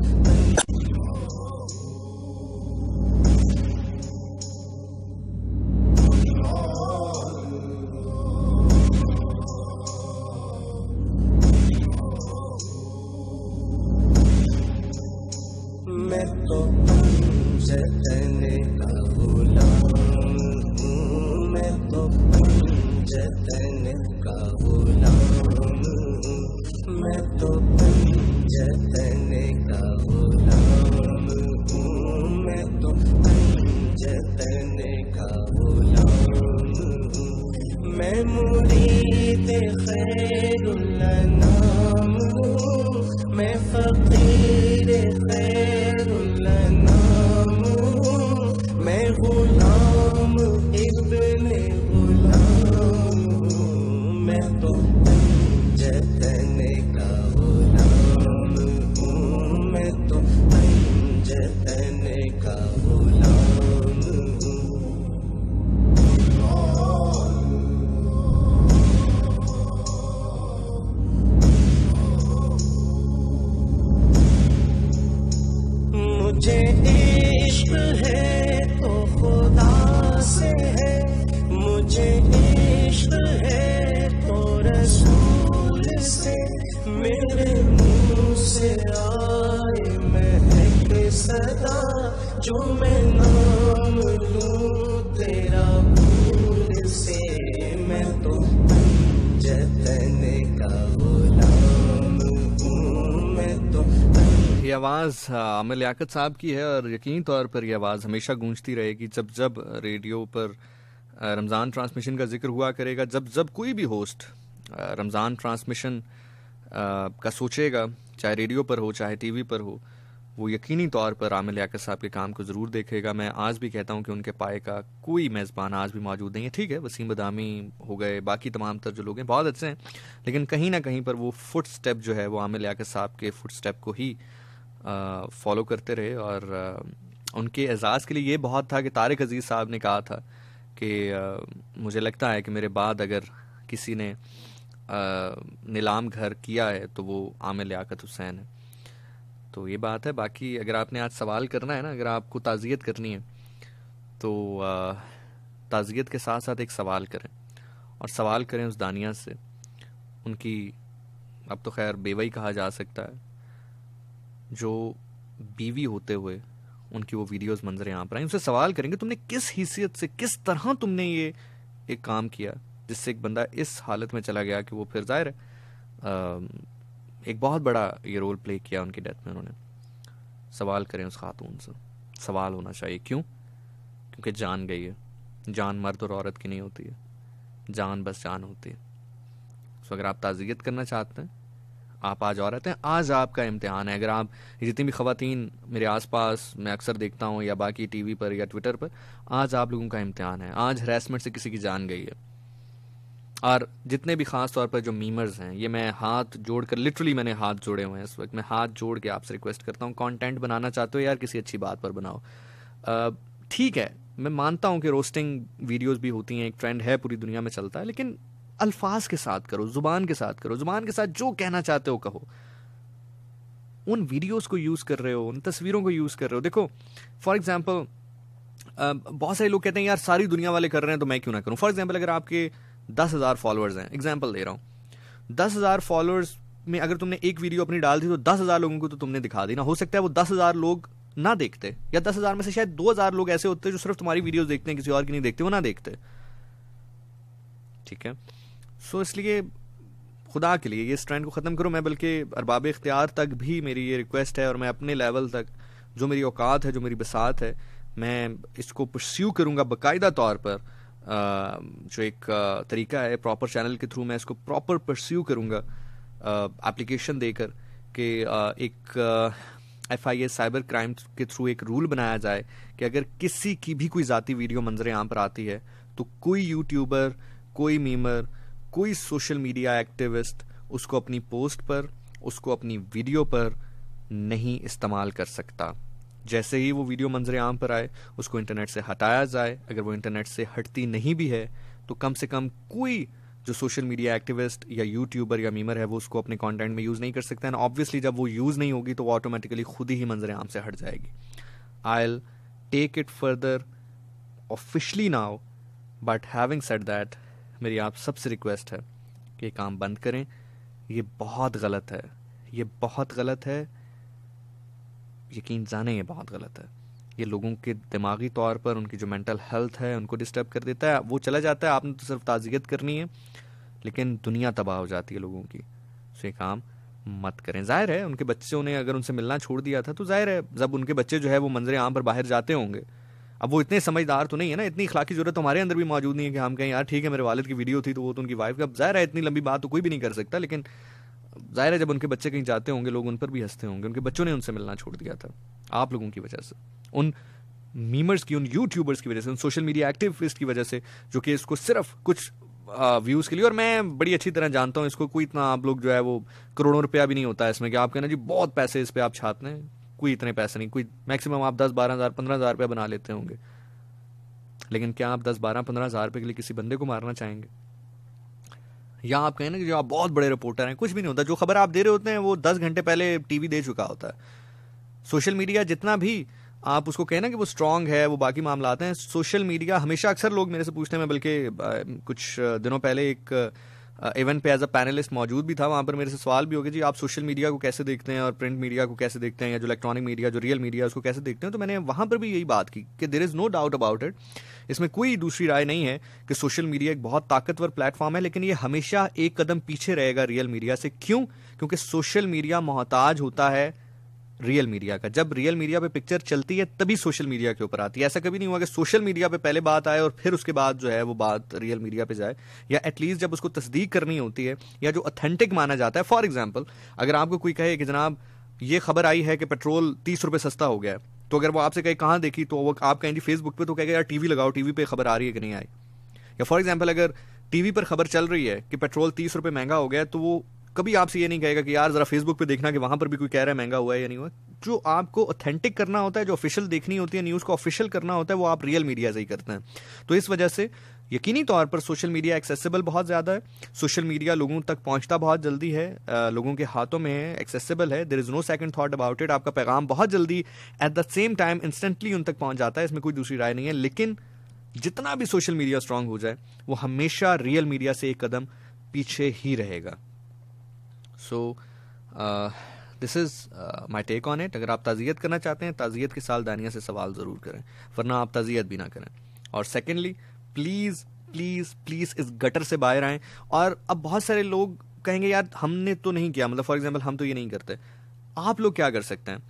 से मेरे मुंह से आए महक सदा, जो मैं नाम लूं तेरा भूल से, मैं तो पंजतन का गुलाम हूँ, मैं तो।
ये आवाज़ आमिर लियाकत साहब की है और यकीनी तौर पर यह आवाज़ हमेशा गूंजती रहेगी जब जब रेडियो पर रमज़ान ट्रांसमिशन का जिक्र हुआ करेगा, जब जब कोई भी होस्ट रमज़ान ट्रांसमिशन का सोचेगा, चाहे रेडियो पर हो चाहे टीवी पर हो, वो यकीनी तौर पर आमिर लियाकत साहब के काम को ज़रूर देखेगा। मैं आज भी कहता हूँ कि उनके पाए का कोई मेज़बान आज भी मौजूद नहीं है। ठीक है, वसीम बदामी हो गए, बाकी तमाम तर जो लोग हैं बहुत अच्छे हैं, लेकिन कहीं ना कहीं पर वो फुट स्टेप जो है वो आमिर लियाकत साहब के फुट स्टेप को ही फॉलो करते रहे। और उनके एजाज़ के लिए ये बहुत था कि तारिक अजीज़ साहब ने कहा था कि मुझे लगता है कि मेरे बाद अगर किसी ने नीलाम घर किया है तो वो आमिर लियाकत हुसैन है। तो ये बात है। बाकी अगर आपने आज सवाल करना है ना, अगर आपको ताज़ियत करनी है तो ताज़ियत के साथ साथ एक सवाल करें, और सवाल करें उस दानिया से, उनकी अब तो खैर बेवा ही कहा जा सकता है, जो बीवी होते हुए उनकी वो वीडियोस मंजर यहाँ पर आई। उनसे सवाल करेंगे तुमने किस हैसियत से, किस तरह तुमने ये एक काम किया जिससे एक बंदा इस हालत में चला गया कि वो फिर जाहिर है एक बहुत बड़ा ये रोल प्ले किया उनकी डेथ में उन्होंने। सवाल करें उस खातून से, सवाल होना चाहिए। क्यों? क्योंकि जान गई है। जान मर्द और औरत की नहीं होती है, जान बस जान होती है। तो अगर आप ताज़ियत करना चाहते हैं, आप आज औरत हैं, आज आपका इम्तिहान है। अगर आप जितनी भी ख़वातीन मेरे आसपास मैं अक्सर देखता हूँ या बाकी टीवी पर या ट्विटर पर, आज आप लोगों का इम्तिहान है। आज हरासमेंट से किसी की जान गई है। और जितने भी ख़ास तौर पर जो मीमर्स हैं, ये मैं हाथ जोड़ कर, लिटरली मैंने हाथ जोड़े हुए हैं इस वक्त, मैं हाथ जोड़ के आपसे रिक्वेस्ट करता हूँ, कंटेंट बनाना चाहते हो यार किसी अच्छी बात पर बनाओ। ठीक है, मैं मानता हूँ कि रोस्टिंग वीडियोस भी होती हैं, एक ट्रेंड है पूरी दुनिया में चलता है, लेकिन अल्फाज के साथ करो, जुबान के साथ करो, जुबान के साथ जो कहना चाहते हो कहो। उन वीडियोस को यूज़ कर रहे हो, उन तस्वीरों को यूज़ कर रहे हो। देखो फॉर एग्जांपल बहुत सारे लोग कहते हैं यार सारी दुनिया वाले कर रहे हैं तो मैं क्यों ना करूं। फॉर एग्जांपल अगर आपके 10,000 फॉलोअर्स हैं, एग्जांपल दे रहा हूं, 10,000 फॉलोअर्स में अगर तुमने एक वीडियो अपनी डाल दी तो 10,000 लोगों को तो तुमने दिखा दी ना। हो सकता है वो 10,000 लोग ना देखते, या 10,000 में से शायद 2,000 लोग ऐसे होते हैं जो सिर्फ तुम्हारी वीडियोस देखते हैं, किसी और की नहीं देखते, वो ना देखते। ठीक है, सो इसलिए खुदा के लिए ये इस ट्रेंड को ख़त्म करो। मैं बल्कि अरबाब इख्तियार तक भी मेरी ये रिक्वेस्ट है, और मैं अपने लेवल तक जो मेरी औकात है, जो मेरी बसात है, मैं इसको परस्यू करूँगा बाकायदा तौर पर। जो एक तरीका है प्रॉपर चैनल के थ्रू, मैं इसको प्रॉपर परस्यू करूँगा एप्लीकेशन देकर कि एक FIA साइबर क्राइम के थ्रू एक रूल बनाया जाए कि अगर किसी की भी कोई ज़ाती वीडियो मंजर आम पर आती है तो कोई यूट्यूबर, कोई मीमर, कोई सोशल मीडिया एक्टिविस्ट उसको अपनी पोस्ट पर, उसको अपनी वीडियो पर नहीं इस्तेमाल कर सकता। जैसे ही वो वीडियो मंजर आम पर आए उसको इंटरनेट से हटाया जाए। अगर वो इंटरनेट से हटती नहीं भी है तो कम से कम कोई जो सोशल मीडिया एक्टिविस्ट या यूट्यूबर या मीमर है वो उसको अपने कंटेंट में यूज़ नहीं कर सकता है। ऑब्वियसली जब वो यूज़ नहीं होगी तो वो ऑटोमेटिकली खुद ही मंजर आम से हट जाएगी। I will take it further officially now, but having said that, मेरी आप सबसे रिक्वेस्ट है कि ये काम बंद करें। ये बहुत गलत है, ये बहुत गलत है, यकीन जाने ये बहुत गलत है। ये लोगों के दिमागी तौर पर, उनकी जो मेंटल हेल्थ है उनको डिस्टर्ब कर देता है। वो चला जाता है, आपने तो सिर्फ ताज़ियत करनी है, लेकिन दुनिया तबाह हो जाती है लोगों की। तो ये काम मत करें। जाहिर है उनके बच्चों ने अगर उनसे मिलना छोड़ दिया था तो जाहिर है जब उनके बच्चे जो है वो मंजर आम पर बाहर जाते होंगे, अब वो इतने समझदार तो नहीं है ना, इतनी अखलाकी जरूरत हमारे अंदर भी मौजूद नहीं है कि हम कहें यार ठीक है मेरे वालिद की वीडियो थी तो वो तो उनकी वाइफ का। अब जाहिर है इतनी लंबी बात तो कोई भी नहीं कर सकता, लेकिन जाहिर है जब उनके बच्चे कहीं जाते होंगे लोग उन पर भी हंसते होंगे। उनके बच्चों ने उनसे मिलना छोड़ दिया था आप लोगों की वजह से, उन मीमर्स की, उन यूट्यूबर्स की वजह से, उन सोशल मीडिया एक्टिविस्ट की वजह से, जो कि इसको सिर्फ कुछ व्यूज़ के लिए, और मैं बड़ी अच्छी तरह जानता हूँ इसको, कोई इतना आप लोग जो है वो करोड़ों रुपया भी नहीं होता है इसमें कि आप कहना जी बहुत पैसे इस पर आप छापते हैं। कोई इतने पैसे नहीं, कोई मैक्सिमम आप 10-12,000 15,000 रुपया बना लेते होंगे। लेकिन क्या आप 10-12-15,000 रुपये के लिए किसी बंदे को मारना चाहेंगे? या आप कहें ना कि जो आप बहुत बड़े रिपोर्टर हैं, कुछ भी नहीं होता। जो खबर आप दे रहे होते हैं वो 10 घंटे पहले टीवी दे चुका होता है। सोशल मीडिया जितना भी आप उसको कहें ना कि वो स्ट्रांग है, वो बाकी मामलात हैं, सोशल मीडिया हमेशा, अक्सर लोग मेरे से पूछते हैं, मैं बल्कि कुछ दिनों पहले एक इवेंट पे एज अ पैनलिस्ट मौजूद भी था। वहाँ पर मेरे से सवाल भी हो गया, जी आप सोशल मीडिया को कैसे देखते हैं और प्रिंट मीडिया को कैसे देखते हैं, या जो इलेक्ट्रॉनिक मीडिया, जो रियल मीडिया, उसको कैसे देखते हैं। तो मैंने वहाँ पर भी यही बात की कि there is no doubt about it, इसमें कोई दूसरी राय नहीं है कि सोशल मीडिया एक बहुत ताकतवर प्लेटफॉर्म है, लेकिन ये हमेशा एक कदम पीछे रहेगा रियल मीडिया से। क्यों? क्योंकि सोशल मीडिया मोहताज होता है रियल मीडिया का। जब रियल मीडिया पे पिक्चर चलती है तभी सोशल मीडिया के ऊपर आती है। ऐसा कभी नहीं हुआ कि सोशल मीडिया पे पहले बात आए और फिर उसके बाद जो है वो बात रियल मीडिया पे जाए, या एटलीस्ट जब उसको तस्दीक करनी होती है या जो ऑथेंटिक माना जाता है। फॉर एग्जाम्पल, अगर आपको कोई कहे कि जनाब ये खबर आई है कि पेट्रोल 30 रुपये सस्ता हो गया है, तो अगर वो आपसे कहे कहाँ देखी, तो वो आप कहेंगे फेसबुक पे, तो कहेगा यार टीवी लगाओ, टीवी पे खबर आ रही है कि नहीं आई। या फॉर एग्जाम्पल, अगर टीवी पर खबर चल रही है कि पेट्रोल 30 रुपये महंगा हो गया है, तो वो कभी आपसे ये नहीं कहेगा कि यार जरा फेसबुक पे देखना कि वहां पर भी कोई कह रहा है महंगा हुआ है या नहीं हुआ। जो आपको ऑथेंटिक करना होता है, जो ऑफिशियल देखनी होती है, न्यूज़ को ऑफिशियल करना होता है, वो आप रियल मीडिया से ही करते हैं। तो इस वजह से यकीनी तौर पर सोशल मीडिया एक्सेसिबल बहुत ज़्यादा है। सोशल मीडिया लोगों तक पहुंचता बहुत जल्दी है, लोगों के हाथों में है, एक्सेसिबल है। There is no second thought about it. आपका पैगाम बहुत जल्दी at the same time instantly उन तक पहुंच जाता है, इसमें कोई दूसरी राय नहीं है। लेकिन जितना भी सोशल मीडिया स्ट्रांग हो जाए, वो हमेशा रियल मीडिया से एक कदम पीछे ही रहेगा। So this is my take on it. अगर आप ताज़ियत करना चाहते हैं, ताज़ियत के साल दानिया से सवाल ज़रूर करें, वरना आप ताज़ियत भी ना करें। और सेकेंडली, प्लीज़ प्लीज़ प्लीज़ इस गटर से बाहर आएँ। और अब बहुत सारे लोग कहेंगे यार हमने तो नहीं किया, मतलब फॉर एग्जांपल हम तो ये नहीं करते। आप लोग क्या कर सकते हैं?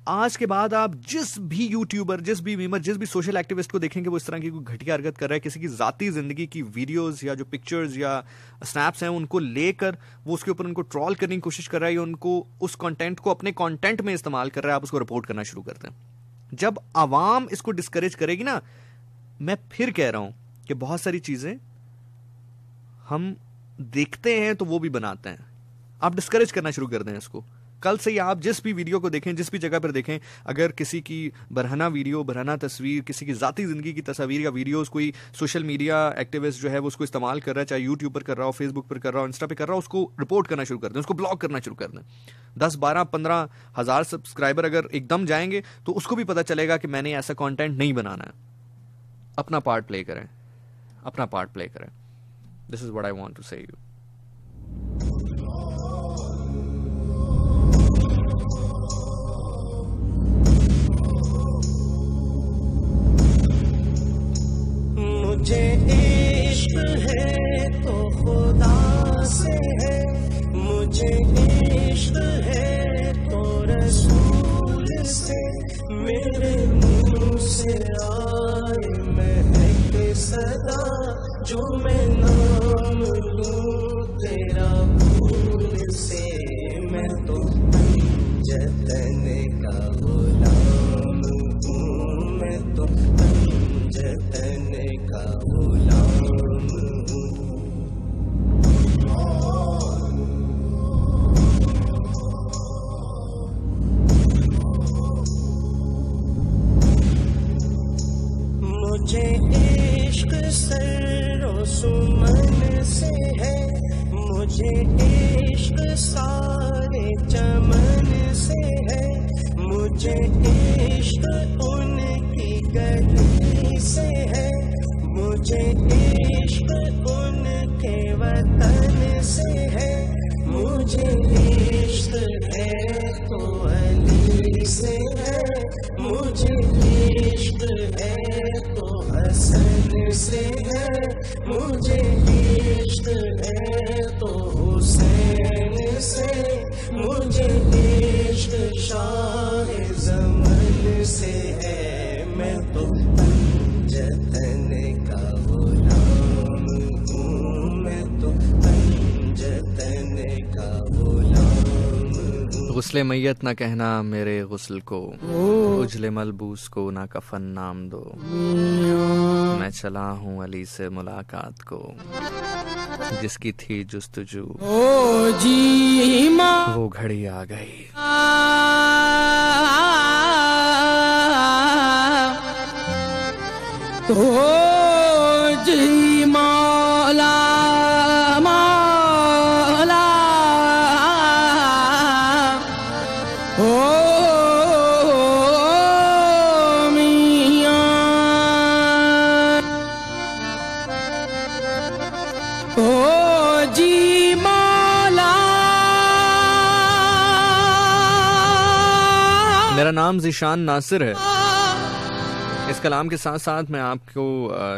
आज के बाद आप जिस भी यूट्यूबर, जिस भी मीमर, जिस भी सोशल एक्टिविस्ट को देखेंगे वो इस तरह की कोई घटिया हरकत कर रहा है, किसी की ज़ाती ज़िंदगी की वीडियोस या जो पिक्चर्स या स्नैप्स हैं उनको लेकर वो उसके ऊपर उनको ट्रॉल करने की कोशिश कर रहा है, या उनको उस कंटेंट को अपने कंटेंट में इस्तेमाल कर रहा है, आप उसको रिपोर्ट करना शुरू करते हैं। जब आवाम इसको डिस्करेज करेगी ना, मैं फिर कह रहा हूं कि बहुत सारी चीज़ें हम देखते हैं तो वो भी बनाते हैं। आप डिस्करेज करना शुरू कर दें इसको। कल से ही आप जिस भी वीडियो को देखें, जिस भी जगह पर देखें, अगर किसी की बरहना वीडियो, बरहना तस्वीर, किसी की ज़ाती ज़िंदगी की तस्वीर या वीडियोस कोई सोशल मीडिया एक्टिविस्ट जो है वो उसको इस्तेमाल कर रहा है, चाहे यूट्यूब पर कर रहा हो, फेसबुक पर कर रहा हो, इंस्टा पे कर रहा हो, उसको रिपोर्ट करना शुरू कर दें, उसको ब्लॉक करना शुरू कर दें। 10, 12, 15 हज़ार सब्सक्राइबर अगर एकदम जाएंगे तो उसको भी पता चलेगा कि मैंने ऐसा कॉन्टेंट नहीं बनाना है। अपना पार्ट प्ले करें, अपना पार्ट प्ले करें। This is what I want to say you.
मुझे इश्क है तो खुदा से है, मुझे इश्क है तो रसूल से, मेरे मुंह से आए महक सदा, जो मैं नाम लूं तेरा भूल से, मैं तो जतन का गुलाम हूँ, मैं तो जतन का गुलाम हूँ। मुझे इश्क सरो सुमन से है, मुझे इश्क सारे चमन से है, मुझे इश्क उनकी गली से है, मुझे इश्क उनके वतन से है, मुझे इश्क है तो अली से है, मुझे इश्क है तो हसन से है, मुझे इश्क है तो हुसैन से, मुझे इश्क शाह ज़मन से है, मैं तो जतन का गुलाम हूँ, मैं तो जतन का गुलाम हूँ।
गुस्ले मैयत ना कहना मेरे गुस्ल को, उजले मलबूस को ना कफन नाम दो, मैं चला हूँ अली से मुलाकात को, जिसकी थी जुस्तजू वो घड़ी आ गई।
जी मौला मौला मियां, जी
मेरा नाम ज़ीशान नासिर है। इस कलाम के साथ साथ मैं आपको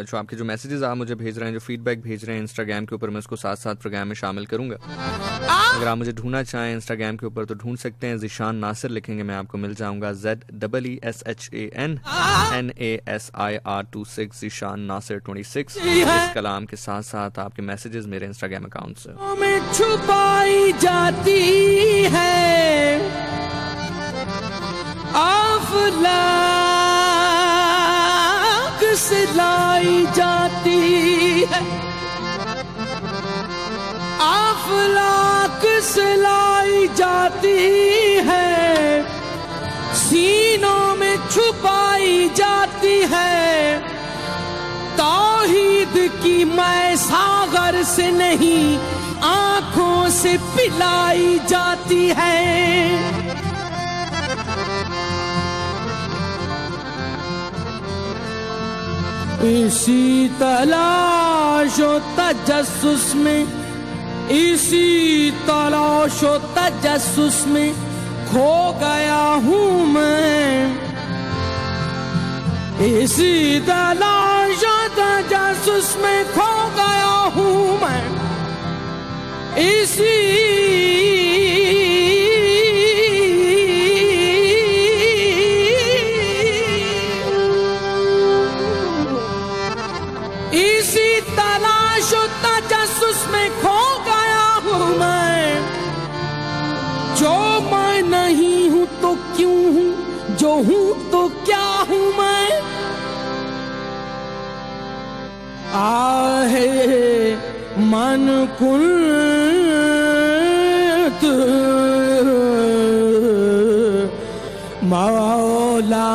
जो आपके जो मैसेजेस आप मुझे भेज रहे हैं, जो फीडबैक भेज रहे हैं इंस्टाग्राम के ऊपर, मैं उसको साथ साथ प्रोग्राम में शामिल करूंगा। अगर आप मुझे ढूंढना चाहें इंस्टाग्राम के ऊपर तो ढूंढ सकते हैं, ज़ीशान नासिर लिखेंगे मैं आपको मिल जाऊंगा। ZEESHAN NASIR26 Zeeshan Nasir 26। इस कलाम के साथ साथ आपके मैसेजेस मेरे इंस्टाग्राम अकाउंट से
में छुपाई जाती है आफलाक सिलाई जाती है, आफलाक सिलाई जाती है, सीनों में छुपाई जाती है। तौहीद की मैं सागर से नहीं आंखों से पिलाई जाती है। इसी तलाश व तजस्सुस में, इसी तलाश व तजस्सुस में खो गया हूँ मैं। इसी तलाश व तजस्सुस में खो गया हूँ मैं। इसी तलाश व तजस्सुस में खो गया हूँ मैं। जो मैं नहीं हूँ तो क्यों हूँ, जो हूँ तो क्या हूँ मैं। आहे मन कुंत मौला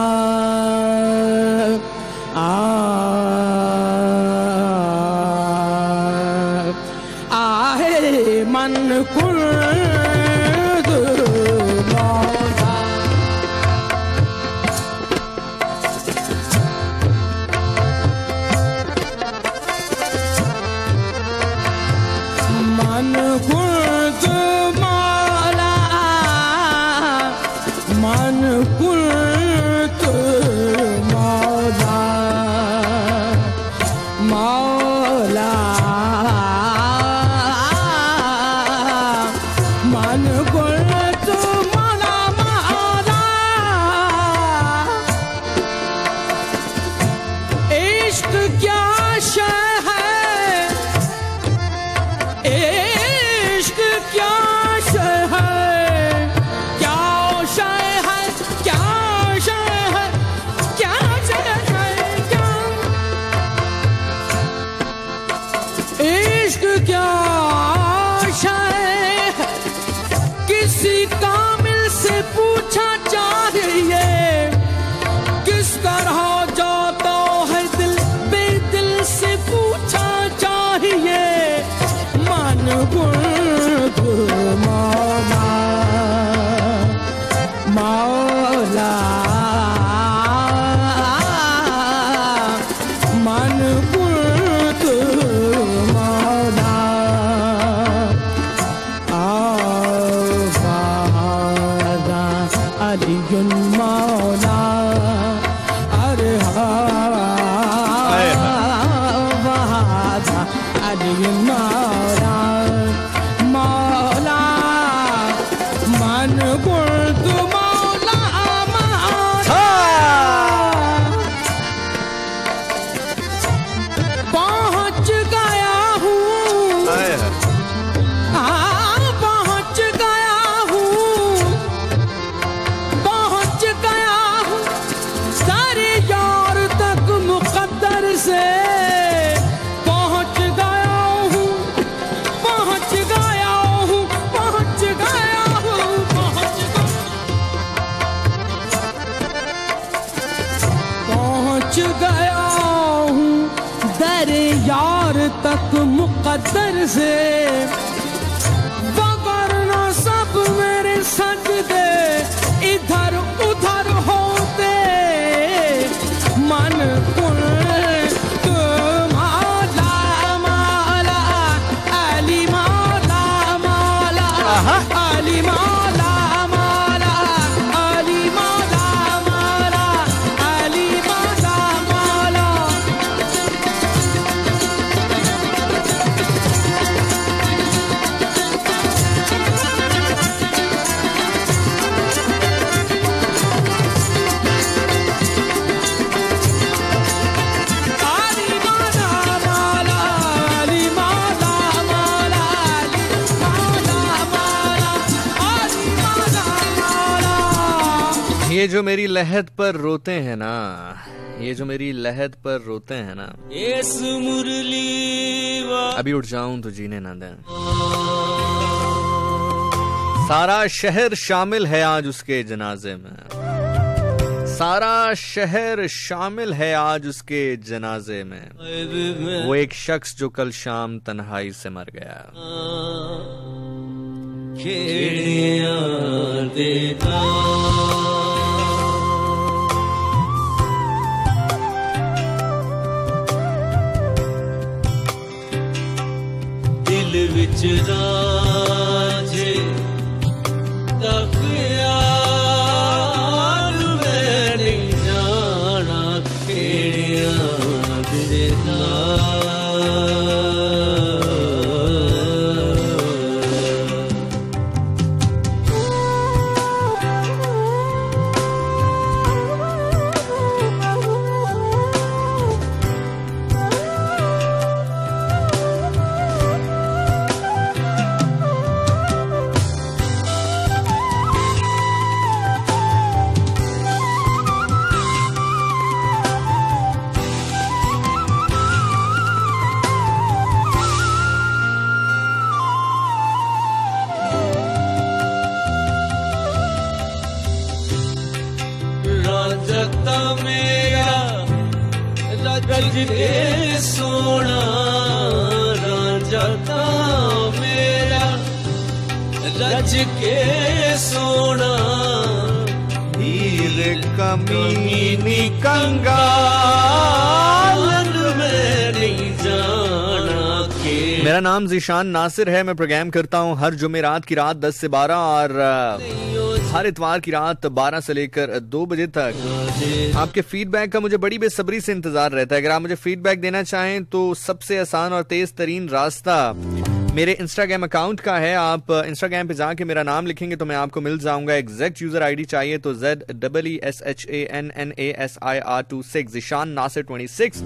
मन कुर्द मौला। मन कुर्द मौला, मन कुर्द मौला, मौला मन कुर्द मौला मौला। इश्क क्या शय है, इश्क क्या शय है, क्या शय है, क्या शय है, क्या शय है, क्या इश्क क्या शय। किसी कामिल से पूछा चाहिए, किस तरह जाता है दिल बेदिल से पूछा चाहिए। मन कुर्द मौला, मौला मन कुर्द मौला। अलियुन मौला, अरे वहादा अलियुन मौला, मौला मन कुर्द मौला मौला। पहुँच गया हूँ, पहुँच गया हूँ, पहुँच गया हूँ सारे यार तक मुकद्दर से। पहुँच गया हूँ, पहुँच गया हूँ, पहुँच गया हूँ, पहुँच गया हूँ दर यार तक मुकद्दर से। वरना सब मेरे सजदे इधर उधर होते। मन कुर्द मौला मौला, अली मौला मौला, अली मौला मौला, अली मौला
ये जो मेरी लहद पर रोते हैं ना, ये जो मेरी लहद पर रोते हैं ना,
इस मुरली
अभी उठ जाऊं तो जीने ना दें। सारा शहर शामिल है आज उसके जनाजे में, सारा शहर शामिल है आज उसके जनाजे में। वो एक शख्स जो कल शाम तन्हाई से मर गया।
दिल विच राजे दा ख्याल मैं नहीं जाना खेड़ियां दे नाल। रांझता मेरा रज के सोना, रांझता मेरा रज के सोना,
हीर कमीनी कंगाल
मैं नहीं जाना के।
मेरा नाम ज़ीशान नासिर है। मैं प्रोग्राम करता हूँ हर जुमेरात की रात 10 से 12 और हर इतवार की रात 12 से लेकर 2 बजे तक। आपके फीडबैक का मुझे बड़ी बेसब्री से इंतजार रहता है। अगर आप मुझे फीडबैक देना चाहें तो सबसे आसान और तेज तरीन रास्ता मेरे इंस्टाग्राम अकाउंट का है। आप इंस्टाग्राम पे जाके मेरा नाम लिखेंगे तो मैं आपको मिल जाऊंगा। एग्जैक्ट यूजर आईडी चाहिए तो ZEESHANNASIR26 ज़ीशान नासिर 26।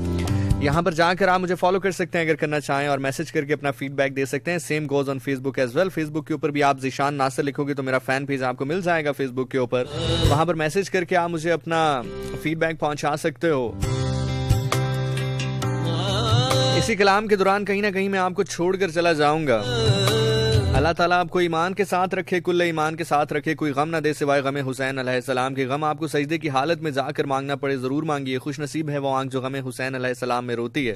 यहाँ पर जाकर आप मुझे फॉलो कर सकते हैं अगर करना चाहें, और मैसेज करके अपना फीडबैक दे सकते हैं। Same goes on Facebook as well. Facebook के ऊपर भी आप ज़ीशान नासिर लिखोगे तो मेरा फैन पेज आपको मिल जाएगा फेसबुक के ऊपर। वहां पर मैसेज करके आप मुझे अपना फीडबैक पहुंचा सकते हो। इसी कलाम के दौरान कहीं ना कहीं मैं आपको छोड़कर चला जाऊंगा। अल्लाह ताला आपको ईमान के साथ रखे, कुल्ले ईमान के साथ रखे, कोई गम ना दे सिवाय गम हुसैन अलैहिस्सलाम के। गम आपको सजदे की हालत में जाकर मांगना पड़े जरूर मांगिए। खुश नसीब है वो आंख जो गम हुसैन अलैहिस्सलाम में रोती है।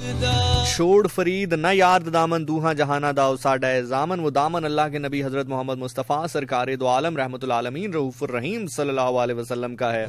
छोड़ फरीद न यार दामन दूहा जहाना दाओ साडा जामन, वो दामन अल्लाह के नबी हजरत मोहम्मद मुस्तफ़ा सरकार दो आलम रहमतुल आलमीन रऊफुर रहीम सल्लल्लाहु अलैहि वसल्लम का है।